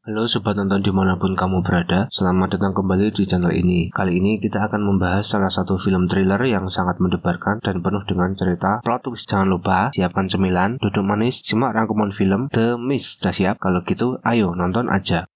Halo sobat nonton dimanapun kamu berada, selamat datang kembali di channel ini. Kali ini kita akan membahas salah satu film thriller yang sangat mendebarkan dan penuh dengan cerita plot twist. Jangan lupa siapkan cemilan, duduk manis, simak rangkuman film The Mist. Sudah siap? Kalau gitu ayo nonton aja.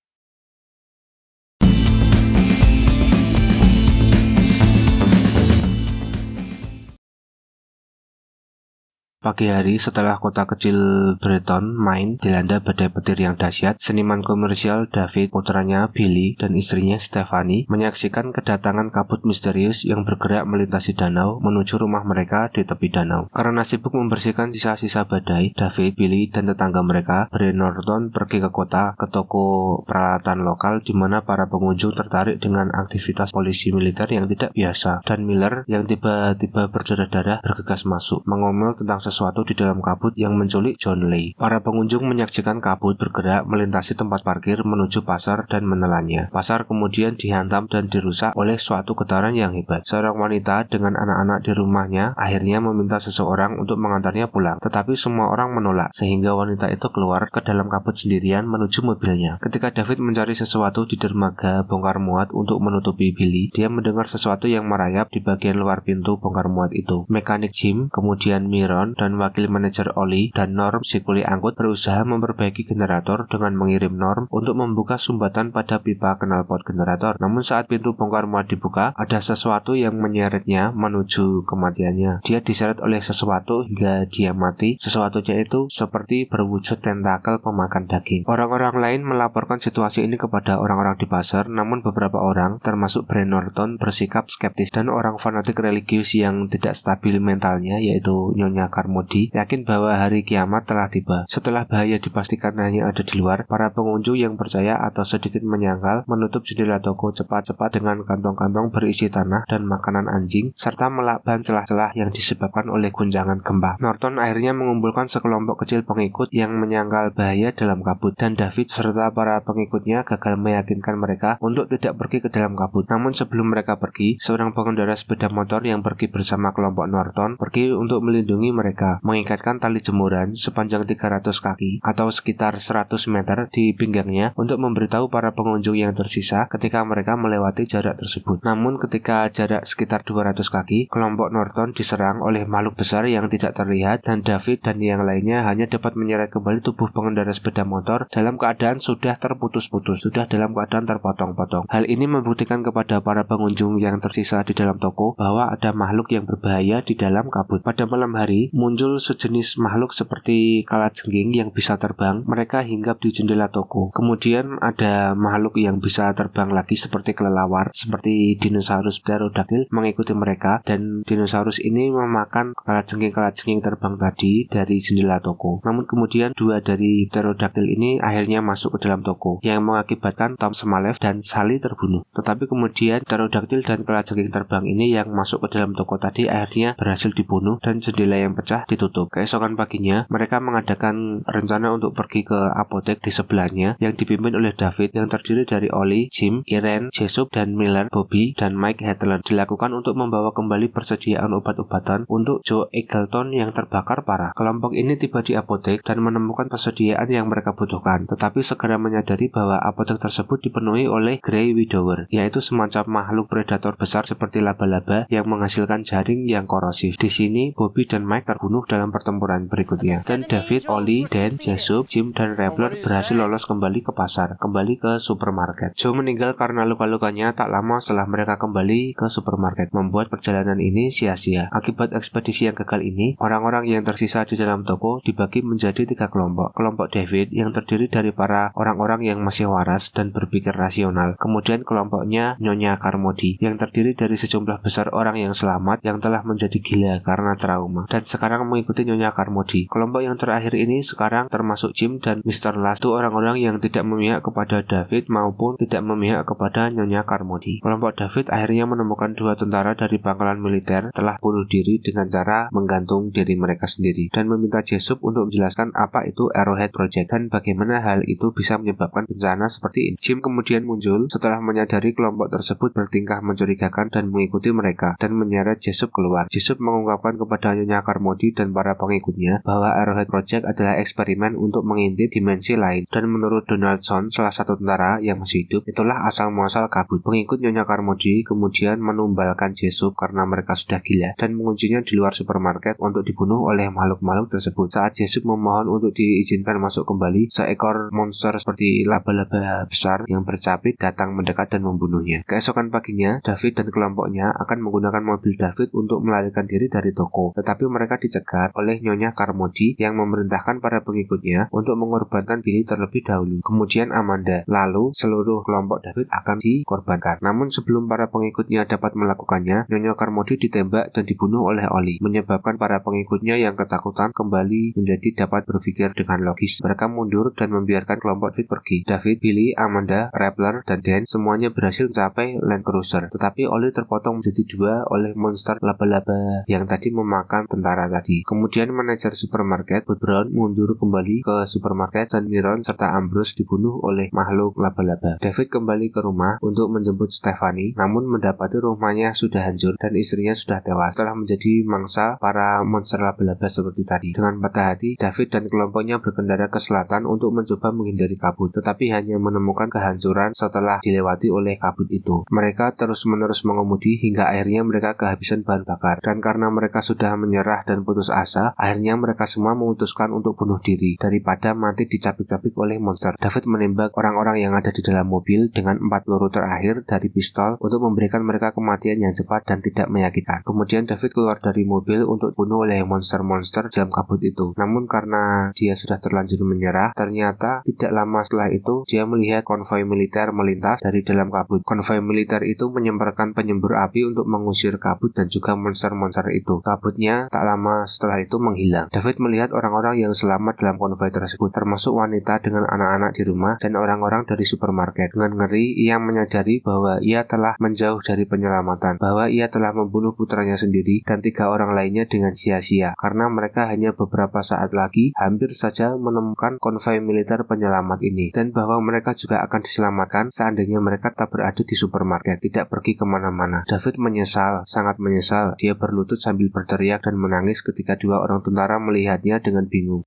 Pagi hari setelah kota kecil Breton, Maine, dilanda badai petir yang dahsyat, seniman komersial David, putranya Billy, dan istrinya Stephanie menyaksikan kedatangan kabut misterius yang bergerak melintasi danau menuju rumah mereka di tepi danau. Karena sibuk membersihkan sisa-sisa badai, David, Billy, dan tetangga mereka, Brian Norton, pergi ke kota ke toko peralatan lokal di mana para pengunjung tertarik dengan aktivitas polisi militer yang tidak biasa, dan Miller yang tiba-tiba berdarah-darah bergegas masuk, mengomel tentang sesuatu di dalam kabut yang menculik John Lee. Para pengunjung menyaksikan kabut bergerak melintasi tempat parkir menuju pasar dan menelannya. Pasar kemudian dihantam dan dirusak oleh suatu getaran yang hebat. Seorang wanita dengan anak-anak di rumahnya akhirnya meminta seseorang untuk mengantarnya pulang, tetapi semua orang menolak sehingga wanita itu keluar ke dalam kabut sendirian menuju mobilnya. Ketika David mencari sesuatu di dermaga bongkar muat untuk menutupi Billy, dia mendengar sesuatu yang merayap di bagian luar pintu bongkar muat itu. Mekanik Jim, kemudian Miron, dan wakil manajer Oli dan Norm si kuli angkut berusaha memperbaiki generator dengan mengirim Norm untuk membuka sumbatan pada pipa knalpot generator. Namun saat pintu bongkar muat dibuka, ada sesuatu yang menyeretnya menuju kematiannya. Dia diseret oleh sesuatu hingga dia mati. Sesuatunya itu seperti berwujud tentakel pemakan daging. Orang-orang lain melaporkan situasi ini kepada orang-orang di pasar, namun beberapa orang, termasuk Brian Norton, bersikap skeptis, dan orang fanatik religius yang tidak stabil mentalnya, yaitu Nyonya Carmody, yakin bahwa hari kiamat telah tiba. Setelah bahaya dipastikan hanya ada di luar, para pengunjung yang percaya atau sedikit menyangkal menutup jendela toko cepat-cepat dengan kantong-kantong berisi tanah dan makanan anjing, serta melakban celah-celah yang disebabkan oleh guncangan gempa. Norton akhirnya mengumpulkan sekelompok kecil pengikut yang menyangkal bahaya dalam kabut, dan David serta para pengikutnya gagal meyakinkan mereka untuk tidak pergi ke dalam kabut. Namun sebelum mereka pergi, seorang pengendara sepeda motor yang pergi bersama kelompok Norton pergi untuk melindungi mereka, mengikatkan tali jemuran sepanjang 300 kaki atau sekitar 100 meter di pinggangnya untuk memberitahu para pengunjung yang tersisa ketika mereka melewati jarak tersebut. Namun ketika jarak sekitar 200 kaki, kelompok Norton diserang oleh makhluk besar yang tidak terlihat, dan David dan yang lainnya hanya dapat menyeret kembali tubuh pengendara sepeda motor dalam keadaan sudah terputus-putus, sudah dalam keadaan terpotong-potong. Hal ini membuktikan kepada para pengunjung yang tersisa di dalam toko bahwa ada makhluk yang berbahaya di dalam kabut. Pada malam hari, muncul sejenis makhluk seperti kalajengking yang bisa terbang. Mereka hinggap di jendela toko. Kemudian ada makhluk yang bisa terbang lagi seperti kelelawar, seperti dinosaurus pterodactyl mengikuti mereka, dan dinosaurus ini memakan kalajengking terbang tadi dari jendela toko. Namun kemudian dua dari pterodactyl ini akhirnya masuk ke dalam toko, yang mengakibatkan Tom Smalev dan Sally terbunuh. Tetapi kemudian pterodactyl dan kalajengking terbang ini yang masuk ke dalam toko tadi akhirnya berhasil dibunuh dan jendela yang pecah ditutup. Keesokan paginya, mereka mengadakan rencana untuk pergi ke apotek di sebelahnya yang dipimpin oleh David, yang terdiri dari Oli, Jim, Irene, Jessup, dan Miller, Bobby, dan Mike Hedlund. Dilakukan untuk membawa kembali persediaan obat-obatan untuk Joe Eggleton yang terbakar parah. Kelompok ini tiba di apotek dan menemukan persediaan yang mereka butuhkan, tetapi segera menyadari bahwa apotek tersebut dipenuhi oleh Grey Widower, yaitu semacam makhluk predator besar seperti laba-laba yang menghasilkan jaring yang korosif. Di sini, Bobby dan Mike terbunuh dalam pertempuran berikutnya, dan David, Oli, Dan, Jessup, Jim, dan Rappler berhasil lolos kembali ke pasar, kembali ke supermarket. Joe meninggal karena luka-lukanya tak lama setelah mereka kembali ke supermarket, membuat perjalanan ini sia-sia. Akibat ekspedisi yang gagal ini, orang-orang yang tersisa di dalam toko dibagi menjadi 3 kelompok. Kelompok David yang terdiri dari para orang-orang yang masih waras dan berpikir rasional. Kemudian kelompoknya Nyonya Carmody yang terdiri dari sejumlah besar orang yang selamat yang telah menjadi gila karena trauma dan sekarang mengikuti Nyonya Carmody. Kelompok yang terakhir ini sekarang termasuk Jim dan Mr. Last, itu orang-orang yang tidak memihak kepada David maupun tidak memihak kepada Nyonya Carmody. Kelompok David akhirnya menemukan 2 tentara dari pangkalan militer telah bunuh diri dengan cara menggantung diri mereka sendiri, dan meminta Jessup untuk menjelaskan apa itu Arrowhead Project dan bagaimana hal itu bisa menyebabkan bencana seperti ini. Jim kemudian muncul setelah menyadari kelompok tersebut bertingkah mencurigakan dan mengikuti mereka dan menyeret Jessup keluar. Jessup mengungkapkan kepada Nyonya Carmody Karmody dan para pengikutnya bahwa Arrowhead Project adalah eksperimen untuk mengintip dimensi lain. Dan menurut Donaldson, salah satu tentara yang masih hidup, itulah asal muasal kabut. Pengikut Nyonya Karmody kemudian menumbalkan Jessup karena mereka sudah gila dan menguncinya di luar supermarket untuk dibunuh oleh makhluk-makhluk tersebut. Saat Jessup memohon untuk diizinkan masuk kembali, seekor monster seperti laba-laba besar yang bercapit datang mendekat dan membunuhnya. Keesokan paginya, David dan kelompoknya akan menggunakan mobil David untuk melarikan diri dari toko, tetapi mereka dicegat oleh Nyonya Karmody yang memerintahkan para pengikutnya untuk mengorbankan Billy terlebih dahulu, kemudian Amanda, lalu seluruh kelompok David akan dikorbankan. Namun sebelum para pengikutnya dapat melakukannya, Nyonya Karmody ditembak dan dibunuh oleh Oli, menyebabkan para pengikutnya yang ketakutan kembali menjadi dapat berpikir dengan logis. Mereka mundur dan membiarkan kelompok David pergi. David, Billy, Amanda, Rappler, dan Dan semuanya berhasil mencapai Land Cruiser, tetapi Oli terpotong menjadi dua oleh monster laba-laba yang tadi memakan tentara tadi. Kemudian manajer supermarket, Bud Brown, mundur kembali ke supermarket dan Miron serta Ambrose dibunuh oleh makhluk laba-laba. David kembali ke rumah untuk menjemput Stephanie, namun mendapati rumahnya sudah hancur dan istrinya sudah tewas telah menjadi mangsa para monster laba-laba seperti tadi. Dengan patah hati, David dan kelompoknya berkendara ke selatan untuk mencoba menghindari kabut, tetapi hanya menemukan kehancuran setelah dilewati oleh kabut itu. Mereka terus-menerus mengemudi hingga akhirnya mereka kehabisan bahan bakar, dan karena mereka sudah menyerah dan putus asa, akhirnya mereka semua memutuskan untuk bunuh diri daripada mati dicapik-capik oleh monster. David menembak orang-orang yang ada di dalam mobil dengan 4 peluru terakhir dari pistol untuk memberikan mereka kematian yang cepat dan tidak menyakitkan. Kemudian David keluar dari mobil untuk dibunuh oleh monster-monster dalam kabut itu. Namun karena dia sudah terlanjur menyerah, ternyata tidak lama setelah itu dia melihat konvoi militer melintas dari dalam kabut. Konvoi militer itu menyemprotkan penyembur api untuk mengusir kabut dan juga monster-monster itu. Kabutnya tak lama setelah itu menghilang. David melihat orang-orang yang selamat dalam konvoi tersebut, termasuk wanita dengan anak-anak di rumah dan orang-orang dari supermarket. Dengan ngeri, ia menyadari bahwa ia telah menjauh dari penyelamatan, bahwa ia telah membunuh putranya sendiri dan 3 orang lainnya dengan sia-sia, karena mereka hanya beberapa saat lagi hampir saja menemukan konvoi militer penyelamat ini, dan bahwa mereka juga akan diselamatkan seandainya mereka tak berada di supermarket, tidak pergi kemana-mana. David menyesal, sangat menyesal. Dia berlutut sambil berteriak dan menangis ketika 2 orang tentara melihatnya dengan bingung.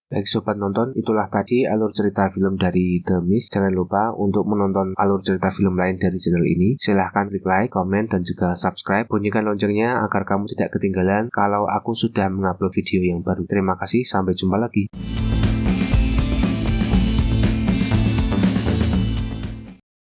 Baik sobat nonton, itulah tadi alur cerita film dari The Mist. Jangan lupa untuk menonton alur cerita film lain dari channel ini. Silahkan klik like, komen, dan juga subscribe. Bunyikan loncengnya agar kamu tidak ketinggalan kalau aku sudah mengupload video yang baru. Terima kasih, sampai jumpa lagi.